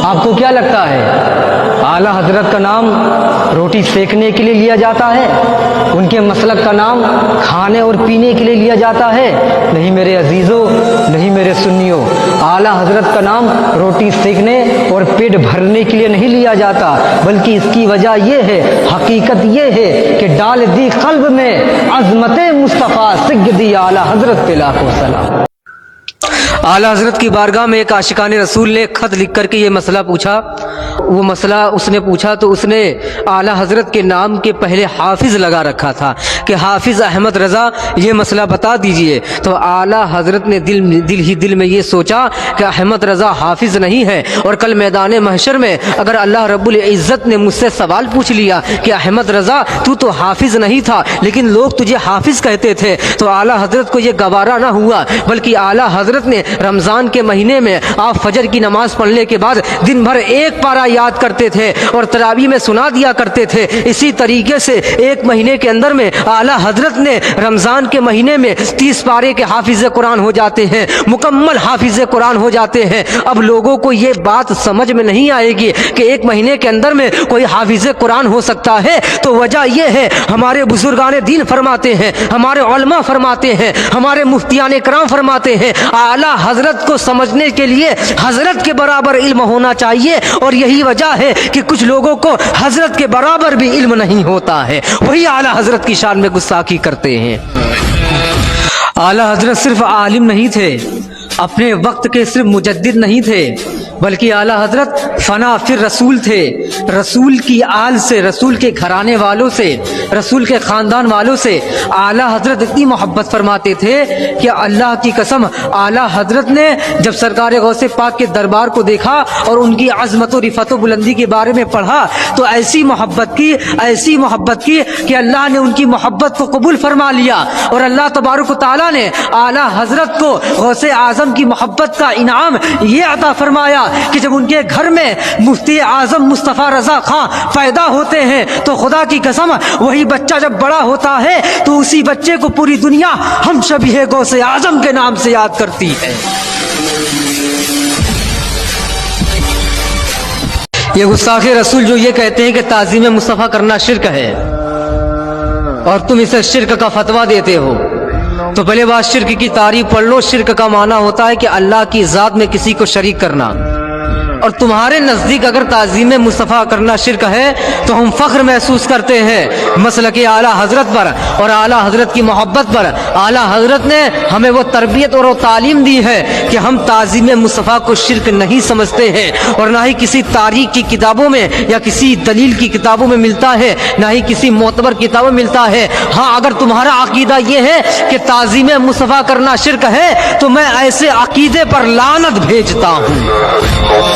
آپ کو کیا لگتا ہے اعلیٰ حضرت کا نام روٹی سیکنے کے لیے لیا جاتا ہے؟ ان کے مسلک کا نام کھانے اور پینے کے لیے لیا جاتا ہے؟ نہیں میرے عزیزوں، نہیں میرے سنیوں، اعلیٰ حضرت کا نام روٹی سیکنے اور پیٹ بھرنے کے لیے نہیں لیا جاتا، بلکہ اس کی وجہ یہ ہے، حقیقت یہ ہے کہ ڈال دی قلب میں عظمت مصطفیٰ سیدی اعلیٰ حضرت پہ لاکھوں سلام۔ اعلیٰ حضرت کی بارگاہ میں ایک عاشقان رسول نے خط لکھ کر کے یہ مسئلہ پوچھا۔ وہ مسئلہ اس نے پوچھا تو اس نے اعلیٰ حضرت کے نام کے پہلے حافظ لگا رکھا تھا کہ حافظ احمد رضا یہ مسئلہ بتا دیجئے۔ تو اعلیٰ حضرت نے دل میں یہ سوچا کہ احمد رضا حافظ نہیں ہے، اور کل میدان محشر میں اگر اللہ رب العزت نے مجھ سے سوال پوچھ لیا کہ احمد رضا تو حافظ نہیں تھا لیکن لوگ تجھے حافظ کہتے تھے، تو اعلیٰ حضرت کو یہ گوارا نہ ہوا، بلکہ اعلیٰ حضرت نے رمضان کے مہینے میں آپ فجر کی نماز پڑھنے کے بعد دن بھر ایک پارہ یاد کرتے تھے اور تراویح میں سنا دیا کرتے تھے۔ اسی طریقے سے ایک مہینے کے اندر میں اعلیٰ حضرت نے رمضان کے مہینے میں 30 پارے کے حافظ قرآن ہو جاتے ہیں، مکمل حافظ قرآن ہو جاتے ہیں۔ اب لوگوں کو یہ بات سمجھ میں نہیں آئے گی کہ ایک مہینے کے اندر میں کوئی حافظ قرآن ہو سکتا ہے، تو وجہ یہ ہے ہمارے بزرگان دین فرماتے ہیں، ہمارے علماء فرماتے ہیں، ہمارے مفتیان کرام فرماتے ہیں، اعلیٰ حضرت کو سمجھنے کے لیے حضرت کے برابر علم ہونا چاہیے، اور یہی وجہ ہے کہ کچھ لوگوں کو حضرت کے برابر بھی علم نہیں ہوتا ہے، وہی اعلیٰ حضرت کی شان میں گستاخی کرتے ہیں۔ اعلیٰ حضرت صرف عالم نہیں تھے، اپنے وقت کے صرف مجدد نہیں تھے، بلکہ اعلیٰ حضرت فنا پھر رسول تھے۔ رسول کی آل سے، رسول کے گھرانے والوں سے، رسول کے خاندان والوں سے اعلیٰ حضرت اتنی محبت فرماتے تھے کہ اللہ کی قسم اعلیٰ حضرت نے جب سرکار غوث پاک کے دربار کو دیکھا اور ان کی عظمت و رفعت و بلندی کے بارے میں پڑھا تو ایسی محبت کی کہ اللہ نے ان کی محبت کو قبول فرما لیا، اور اللہ تبارک و تعالیٰ نے اعلیٰ حضرت کو غوث اعظم کی محبت کا انعام یہ عطا فرمایا کہ جب ان کے گھر میں مفتی اعظم مصطفیٰ رضا خان پیدا ہوتے ہیں تو خدا کی قسم وہی بچہ جب بڑا ہوتا ہے تو اسی بچے کو پوری دنیا ہم شبیہ غوث اعظم کے نام سے یاد کرتی ہے۔ یہ گستاخ رسول جو یہ کہتے ہیں کہ تعظیم مصطفیٰ کرنا شرک ہے اور تم اسے شرک کا فتویٰ دیتے ہو، تو پہلے بات شرک کی تعریف پڑھ لو۔ شرک کا معنی ہوتا ہے کہ اللہ کی ذات میں کسی کو شریک کرنا، اور تمہارے نزدیک اگر تعظیم مصطفیٰ کرنا شرک ہے تو ہم فخر محسوس کرتے ہیں مسلک اعلیٰ حضرت پر اور اعلیٰ حضرت کی محبت پر۔ اعلیٰ حضرت نے ہمیں وہ تربیت اور وہ تعلیم دی ہے کہ ہم تعظیم مصطفیٰ کو شرک نہیں سمجھتے ہیں، اور نہ ہی کسی تاریخ کی کتابوں میں یا کسی دلیل کی کتابوں میں ملتا ہے، نہ ہی کسی معتبر کتابوں میں ملتا ہے۔ ہاں اگر تمہارا عقیدہ یہ ہے کہ تعظیم مصطفیٰ کرنا شرک ہے تو میں ایسے عقیدے پر لعنت بھیجتا ہوں۔